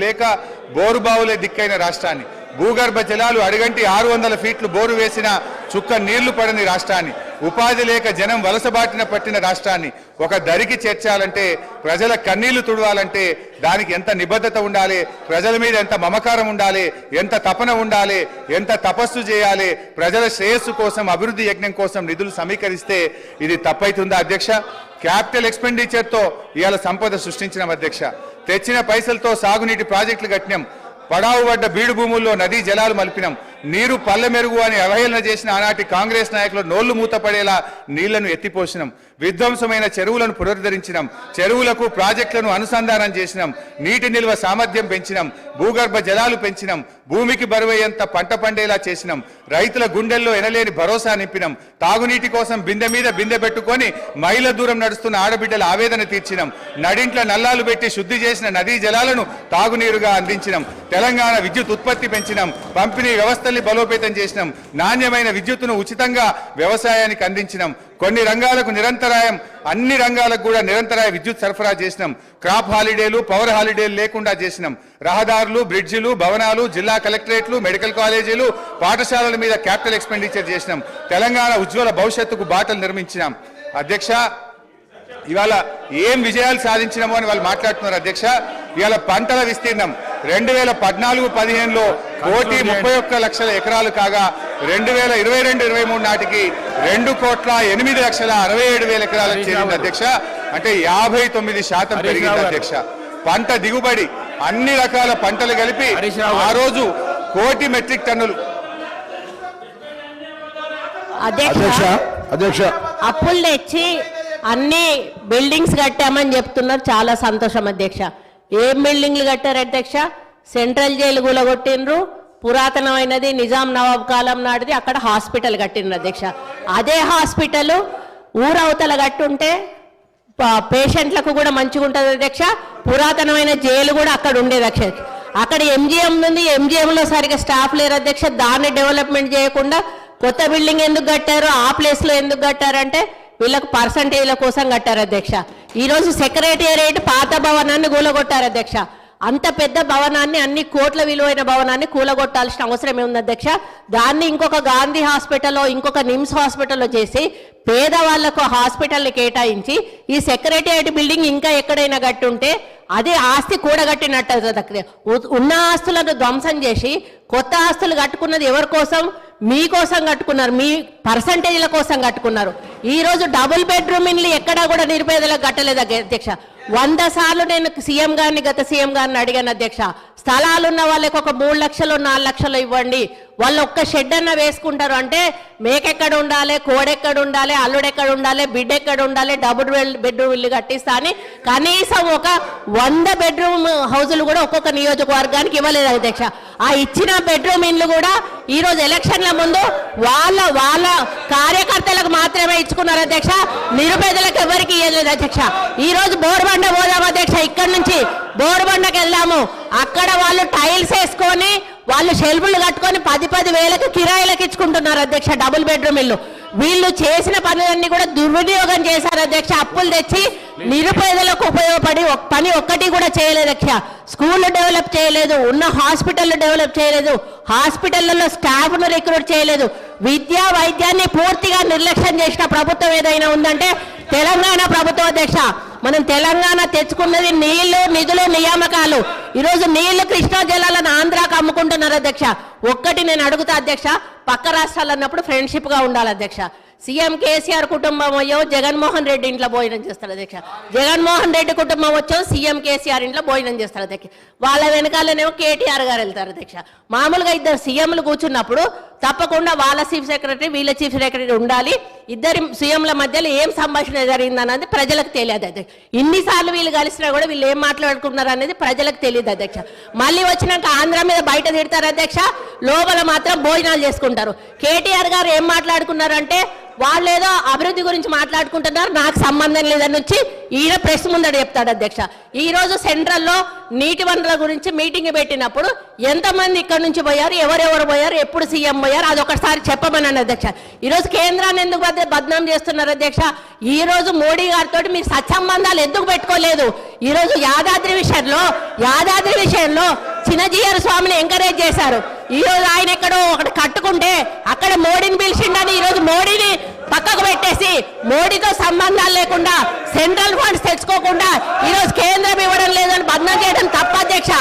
లేక బోరుబావులే దిక్కైన రాష్ట్రాన్ని, భూగర్భ జలాలు అడుగంటి 600 ఫీట్లు బోరు వేసిన చుక్క నీళ్లు పడని రాష్ట్రాన్ని, ఉపాధి లేక జనం వలసబాటిన పట్టిన రాష్ట్రాన్ని ఒక దరికి చేర్చాలంటే, ప్రజల కన్నీళ్లు తుడవాలంటే దానికి ఎంత నిబద్ధత ఉండాలి, ప్రజల మీద ఎంత మమకారం ఉండాలి, ఎంత తపన ఉండాలి, ఎంత తపస్సు చేయాలి, ప్రజల శ్రేయస్సు కోసం అభివృద్ధి యజ్ఞం కోసం నిధులు సమీకరిస్తే ఇది తప్పైతుందా అధ్యక్ష? క్యాపిటల్ ఎక్స్పెండిచర్తో ఇవాళ సంపద సృష్టించిన అధ్యక్ష, తెచ్చిన పైసలతో సాగునీటి ప్రాజెక్టులు కట్టినాం, పడావు పడ్డ బీడు భూముల్లో నదీ జలాలు మలిపినాం, నీరు పల్లె మెరుగు అని అవహేళన చేసిన ఆనాటి కాంగ్రెస్ నాయకులు నోళ్లు మూతపడేలా నీళ్లను ఎత్తిపోసినాం, విధ్వంసమైన చెరువులను పునరుద్ధరించినాం, చెరువులకు ప్రాజెక్టులను అనుసంధానం చేసినాం, నీటి నిల్వ సామర్థ్యం పెంచినాం, భూగర్భ జలాలు పెంచినాం, భూమికి బరువయ్యేంత పంట పండేలా చేసినాం, రైతుల గుండెల్లో ఎనలేని భరోసా నింపినాం, తాగునీటి కోసం బిందె మీద బిందె పెట్టుకొని మైళ్ళ దూరం నడుస్తున్న ఆడబిడ్డల ఆవేదన తీర్చినాం, నడింట్ల నల్లాలు పెట్టి శుద్ధి చేసిన నదీ జలాలను తాగునీరుగా అందించినాం, తెలంగాణ విద్యుత్ ఉత్పత్తి పెంచినాం, పంపిణీ వ్యవస్థల్ని బలోపేతం చేసినాం, నాణ్యమైన విద్యుత్తును ఉచితంగా వ్యవసాయానికి అందించినాం, కొన్ని రంగాలకు నిరంతరాయం, అన్ని రంగాలకు కూడా నిరంతరాయ విద్యుత్ సరఫరా చేసినాం, క్రాప్ హాలిడేలు పవర్ హాలిడేలు లేకుండా చేసినాం, రహదారులు బ్రిడ్జిలు భవనాలు జిల్లా కలెక్టరేట్లు మెడికల్ కాలేజీలు పాఠశాలల మీద క్యాపిటల్ ఎక్స్పెండిచర్ చేసినాం, తెలంగాణ ఉజ్వల భవిష్యత్తుకు బాటలు నిర్మించినాం. అధ్యక్ష, ఇవాళ ఏం విజయాలు సాధించినామో అని వాళ్ళు మాట్లాడుతున్నారు అధ్యక్ష. ఇవాళ పంటల విస్తీర్ణం 2014-15లో 1,31,00,000 ఎకరాలు కాగా 2022-23 నాటికి 2,08,67,000 ఎకరాలకు చేరింది అధ్యక్ష. అంటే 59% పెరిగింది అధ్యక్ష. పంట దిగుబడి అన్ని రకాల పంటలు కలిపి ఆ రోజు 1,00,000 మెట్రిక్ టన్నులు. అధ్యక్ష అప్పులు తెచ్చి అన్ని బిల్డింగ్స్ కట్టామని చెప్తున్నారు, చాలా సంతోషం అధ్యక్ష. ఏం బిల్డింగ్లు కట్టారు అధ్యక్ష? సెంట్రల్ జైలు కూలగొట్టిండ్రు, పురాతనమైనది నిజాం నవాబ్ కాలం నాటిది అక్కడ హాస్పిటల్ కట్టిండ్రు అధ్యక్ష. అదే హాస్పిటల్ ఊరవతల కట్టుంటే పేషెంట్లకు కూడా మంచిగా ఉంటుంది అధ్యక్ష. పురాతనమైన జైలు కూడా అక్కడ ఉండేది అధ్యక్ష. అక్కడ ఎంజిఎం ఉంది, ఎంజిఎంలో సరిగ్గా స్టాఫ్ లేరు అధ్యక్ష. దాన్ని డెవలప్మెంట్ చేయకుండా కొత్త బిల్డింగ్ ఎందుకు కట్టారు, ఆ ప్లేస్లో ఎందుకు కట్టారంటే వీళ్ళకు పర్సంటేజ్ల కోసం కట్టారు అధ్యక్ష. ఈరోజు సెక్రటేరియట్ పాత భవనాన్ని కూలగొట్టారు అధ్యక్ష. అంత పెద్ద భవనాన్ని, అన్ని కోట్ల విలువైన భవనాన్ని కూలగొట్టాల్సిన అవసరం ఏముంది అధ్యక్ష? దాన్ని ఇంకొక గాంధీ హాస్పిటల్లో ఇంకొక నిమ్స్ హాస్పిటల్లో చేసి పేదవాళ్లకు హాస్పిటల్ని కేటాయించి ఈ సెక్రటేరియట్ బిల్డింగ్ ఇంకా ఎక్కడైనా కట్టుంటే అదే ఆస్తి కూడగట్టినట్టు. ఉన్న ఆస్తులను ధ్వంసం చేసి కొత్త ఆస్తులు కట్టుకున్నది ఎవరి కోసం? మీకోసం కట్టుకున్నారు, మీ పర్సంటేజ్ల కోసం కట్టుకున్నారు. ఈరోజు డబుల్ బెడ్రూమ్ ఇల్లు ఎక్కడా కూడా నిరుపేదలకు కట్టలేదు అధ్యక్ష. 100 సార్లు నేను సీఎం గారిని, గత సీఎం గారిని అడిగాను అధ్యక్ష. స్థలాలు ఉన్న వాళ్ళకి ఒక 3 లక్షలు 4 లక్షలు ఇవ్వండి, వాళ్ళు ఒక్క షెడ్ అన్న వేసుకుంటారు అంటే మేకెక్కడ ఉండాలి, కోడెక్కడ ఉండాలి, అల్లుడెక్కడ ఉండాలి, బిడ్డ ఎక్కడ ఉండాలి, డబుల్ బెడ్రూమ్ ఇల్లు కట్టిస్తా అని కనీసం ఒక 100 బెడ్రూమ్ హౌజులు కూడా ఒక్కొక్క నియోజకవర్గానికి ఇవ్వలేదు అధ్యక్ష. ఆ ఇచ్చిన బెడ్రూమ్ ఇల్లు కూడా ఈరోజు ఎలక్షన్ల ముందు వాళ్ళ కార్యకర్తలకు మాత్రమే ఇచ్చుకున్నారు అధ్యక్ష. నిరుపేదలకు ఎవరికి ఇవ్వలేదు అధ్యక్ష. ఈరోజు బోర్బండ పోదాం అధ్యక్ష, ఇక్కడ నుంచి బోర్బండకి వెళ్దాము. అక్కడ వాళ్ళు టైల్స్ వేసుకొని వాళ్ళు షెల్ఫ్లు కట్టుకొని 10-10 వేలకు కిరాయిలకు ఇచ్చుకుంటున్నారు అధ్యక్ష డబుల్ బెడ్రూమ్ ఇల్లు. వీళ్ళు చేసిన పనులన్నీ కూడా దుర్వినియోగం చేశారు అధ్యక్ష. అప్పులు తెచ్చి నిరుపేదలకు ఉపయోగపడి పని ఒక్కటి కూడా చేయలేదు అధ్యక్ష. స్కూళ్ళు డెవలప్ చేయలేదు, ఉన్న హాస్పిటల్ డెవలప్ చేయలేదు, హాస్పిటళ్లలో స్టాఫ్ను రిక్రూట్ చేయలేదు, విద్యా వైద్యాన్ని పూర్తిగా నిర్లక్ష్యం చేసిన ప్రభుత్వం ఏదైనా ఉందంటే తెలంగాణ ప్రభుత్వం అధ్యక్ష. మనం తెలంగాణ తెచ్చుకున్నది నీళ్లు, నిధులు, నియామకాలు. ఈరోజు నీళ్లు కృష్ణా జలాలను ఆంధ్రాకు అమ్ముకుంటున్నారు అధ్యక్ష. ఒక్కటి నేను అడుగుతా అధ్యక్ష, పక్క రాష్ట్రాలు అన్నప్పుడు ఫ్రెండ్షిప్ గా ఉండాలి అధ్యక్ష. సీఎం కేసీఆర్ కుటుంబం అయ్యో జగన్మోహన్ రెడ్డి ఇంట్లో భోజనం చేస్తారు అధ్యక్ష, జగన్మోహన్ రెడ్డి కుటుంబం వచ్చో సీఎం కేసీఆర్ ఇంట్లో భోజనం చేస్తారు అధ్యక్ష. వాళ్ళ వెనకాలనేమో కేటీఆర్ గారు వెళ్తారు అధ్యక్ష. మామూలుగా ఇద్దరు సీఎంలు కూర్చున్నప్పుడు తప్పకుండా వాళ్ళ చీఫ్ సెక్రటరీ వీళ్ళ చీఫ్ సెక్రటరీ ఉండాలి. ఇద్దరి సీఎంల మధ్యలో ఏం సంభాషణ జరిగిందన్నది ప్రజలకు తెలియదు అధ్యక్ష. ఇన్నిసార్లు వీళ్ళు కలిసినా కూడా వీళ్ళు ఏం మాట్లాడుకున్నారు అనేది ప్రజలకు తెలియదు అధ్యక్ష. మళ్ళీ వచ్చినాక ఆంధ్ర మీద బయట తిడతారు అధ్యక్ష, లోపల మాత్రం భోజనాలు చేసుకుంటారు. కేటీఆర్ గారు ఏం మాట్లాడుకున్నారంటే వాళ్ళేదో అభివృద్ధి గురించి మాట్లాడుకుంటున్నారు, నాకు సంబంధం లేదని వచ్చి ఈయన ప్రెస్ ముందర చెప్తాడు అధ్యక్ష. ఈ రోజు సెంట్రల్లో నీటి వనరుల గురించి మీటింగ్ పెట్టినప్పుడు ఎంతమంది ఇక్కడ నుంచి పోయారు, ఎవరెవరు పోయారు, ఎప్పుడు సీఎం పోయారు, అదొకసారి చెప్పమని అధ్యక్ష. ఈరోజు కేంద్రాన్ని ఎందుకు బద్నాం చేస్తున్నారు అధ్యక్ష? ఈ రోజు మోడీ గారితో మీరు సత్సంబంధాలు ఎందుకు పెట్టుకోలేదు? ఈ రోజు యాదాద్రి విషయంలో చిన్నజీయర్ స్వామిని ఎంకరేజ్ చేశారు. ఈ రోజు ఆయన ఎక్కడో ఒకటి కట్టుకుంటే అక్కడ మోడీని పిలిచిండని ఈ రోజు మోడీని పక్కకు పెట్టేసి మోడీతో సంబంధాలు లేకుండా సెంట్రల్ ఫండ్స్ తెచ్చుకోకుండా ఈ రోజు కేంద్రం ఇవ్వడం లేదని బదనాం చేయడం తప్ప అధ్యక్ష.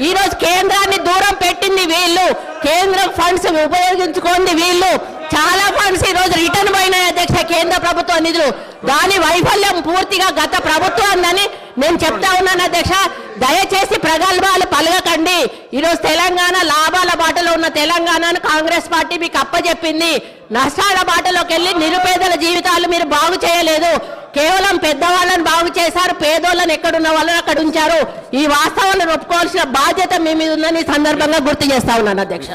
ఈ రోజు కేంద్రాన్ని దూరం పెట్టింది వీళ్ళు, కేంద్రం ఫండ్స్ ఉపయోగించుకోండి వీళ్ళు. చాలా ఫండ్స్ ఈ రోజు రిటర్న్ పోయినాయి అధ్యక్ష, కేంద్ర ప్రభుత్వ నిధులు. దాని వైఫల్యం పూర్తిగా గత ప్రభుత్వందని నేను చెప్తా ఉన్నాను అధ్యక్ష. దయచేసి ప్రగల్భాలు పలగకండి. ఈరోజు తెలంగాణ లాభాల బాటలో ఉన్న తెలంగాణను కాంగ్రెస్ పార్టీ మీకు అప్పచెప్పింది. నష్టాల బాటలోకి వెళ్ళి నిరుపేదల జీవితాలు మీరు బాగు చేయలేదు, కేవలం పెద్దవాళ్ళని బాగు చేశారు, పేదోళ్ళని ఎక్కడున్న వాళ్ళని అక్కడ ఉంచారు. ఈ వాస్తవాలను ఒప్పుకోవాల్సిన బాధ్యత మీ మీద ఉందని ఈ సందర్భంగా గుర్తు చేస్తా ఉన్నాను అధ్యక్ష.